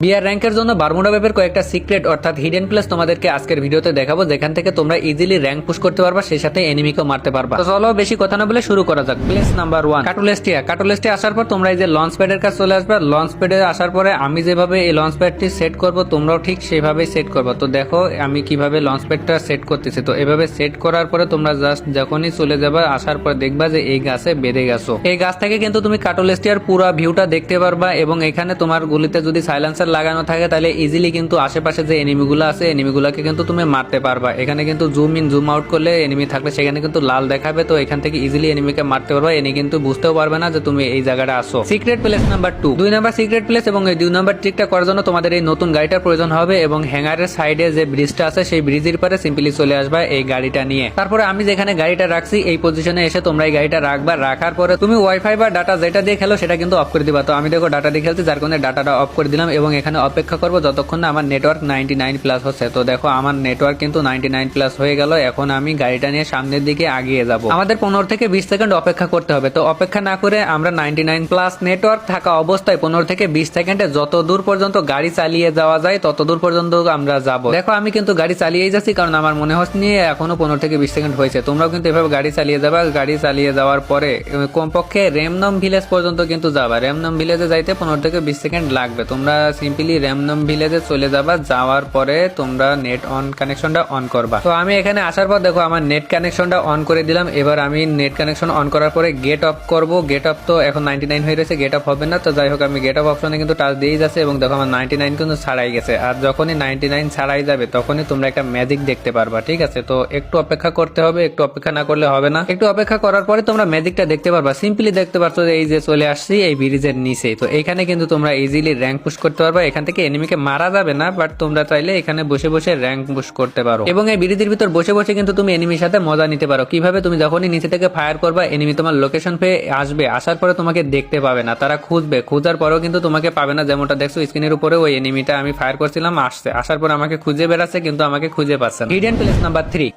BR র্যাঙ্কের জন্য Bermuda ম্যাপের কয়েকটা সিক্রেট অর্থাৎ হিডেন প্লেস তোমাদেরকে আজকের ভিডিওতে দেখাবো, যেখান থেকে তোমরা ইজিলি র্যাঙ্ক পুশ করতে পারবা, সেই সাথে এনিমিকেও মারতে পারবা। তো চলো বেশি কথা না বলে শুরু করা যাক। Place number 1 কাটুলেস্টিয়া। কাটুলেস্টিয়া আসার পর তোমরা এই যে লঞ্চ প্যাডের কাছে চলে আসবে। লঞ্চ প্যাডে আসার পরে আমি যেভাবে এই লঞ্চ প্যাডটি সেট করব তোমরাও ঠিক সেভাবেই সেট করবা। তো দেখো আমি কিভাবে লঞ্চ প্যাডটা সেট করতেছি। তো এভাবে সেট করার পরে তোমরা জাস্ট যখনই চলে যাবে আসার পর দেখবা যে এই গাছে বেঁধে গেছো। এই গাছ থেকে কিন্তু তুমি কাটুলেস্টিয়ার পুরো ভিউটা দেখতে পারবা, এবং এখানে তোমার গুলিতে যদি সাইলেন্সার লাগানো থাকে তাহলে ইজিলি কিন্তু আশেপাশে যে এনিমিগুলো আছে এনিমিগুলোকে কিন্তু তুমি মারতে পারবা। এখানে কিন্তু জুম ইন জুম আউট করলে এনিমি থাকলে সেখানে কিন্তু লাল দেখাবে, তো এখান থেকে ইজিলি এনিমিকে মারতে পারবা। এনি কিন্তু বুঝতেও পারবে না যে তুমি এই জায়গাটা আসো। Secret place number 2 2 number secret place, এবং এই 2 নাম্বার ট্রিকটা করার জন্য তোমাদের এই নতুন গাড়িটার প্রয়োজন হবে, এবং হ্যাঙ্গারের সাইডে যে ব্রিজটা আছে সেই ব্রিজের পরে সিম্পলি চলে আসবা এই গাড়িটা নিয়ে। তারপরে আমি যেখানে গাড়িটা রাখছি এই পজিশনে এসে তোমরা এই গাড়িটা রাখবা। রাখার পরে তুমি ওয়াইফাই বা ডাটা যেটা দিয়ে খেলো সেটা কিন্তু অফ করে দিবা। তো আমি দেখো ডাটা দিয়ে খেলছি, যার কারণে ডাটাটা অফ করে দিলাম, এবং এখানে অপেক্ষা করবো যতক্ষণ না আমার নেটওয়ার্ক 99 প্লাস হচ্ছে। তো দেখো আমার নেটওয়ার্ক কিন্তু 99 প্লাস হয়ে গেল। এখন আমি গাড়িটা নিয়ে সামনের দিকে আগিয়ে যাব। আমাদের 15 থেকে 20 সেকেন্ড অপেক্ষা করতে হবে। তো অপেক্ষা না করে আমরা 99 প্লাস নেটওয়ার্ক থাকা অবস্থায় 15 থেকে 20 সেকেন্ডে যত দূর পর্যন্ত গাড়ি চালিয়ে যাওয়া যায় তত দূর পর্যন্ত আমরা যাব। দেখো আমি কিন্তু গাড়ি চালিয়েই যাচ্ছি, কারণ আমার মনে হচ্ছে নিয়ে এখনো 15 থেকে 20 সেকেন্ড হয়েছে। তোমরাও কিন্তু এভাবে গাড়ি চালিয়ে যাবা। গাড়ি চালিয়ে যাওয়ার পরে কমপক্ষে র্যামনম ভিলেজ পর্যন্ত কিন্তু যাবা। র্যামনম ভিলেজে যাইতে 15 থেকে 20 সেকেন্ড লাগবে। তোমরা সিম্পলি র্যামনম ভিলেজে চলে যাবা। যাওয়ার পরে তোমরা নেট অন কানেকশনটা অন করবা। তো আমি এখানে আসার পর দেখো আমার নেট কানেকশনটা অন করে দিলাম। এবার আমি নেট কানেকশন অন করার পরে গেট অফ করব। গেট অফ তো এখন 99 হয়ে রয়েছে, গেট অফ হবে না। তো যাই হোক আমি গেট অফ অপশনে কিন্তু টাচ দিয়েই যাচ্ছে, এবং দেখো আমার 99 কিন্তু ছাড়াই গেছে। আর যখনই 99 ছাড়াই যাবে তখনই তোমরা একটা ম্যাজিক দেখতে পারবা। ঠিক আছে, তো একটু অপেক্ষা করতে হবে, একটু অপেক্ষা না করলে হবে না। একটু অপেক্ষা করার পরে তোমরা ম্যাজিকটা দেখতে পারবা। সিম্পলি দেখতে পারছো যে এই যে চলে আসছি এই ব্রিজের নিচে। তো এখানে কিন্তু তোমরা ইজিলি র্যাঙ্ক পুশ করতে পারবা। এখান থেকে এনিমিকে মারা যাবে না, বাট তোমরা চাইলে এখানে বসে বসে র্যাঙ্ক পুশ করতে পারো, এবং এই ব্রিজের ভিতর বসে বসে কিন্তু তুমি এনিমির সাথে মজা নিতে পারো। কিভাবে? তুমি যখনই নিচে থেকে ফায়ার করবা এনিমি তোমার লোকেশন পেয়ে আসবে। আসার পরে তোমাকে দেখতে পাবে না, তারা খুঁজবে। খোঁজার পরেও কিন্তু তোমাকে পাবে না। যেমনটা দেখছো স্ক্রিনের উপরে ওই এনিমিটা আমি ফায়ার করছিলাম, আসছে। আসার পর আমাকে খুঁজে বেড়াচ্ছে কিন্তু আমাকে খুঁজে পাচ্ছে না। Hidden place number 3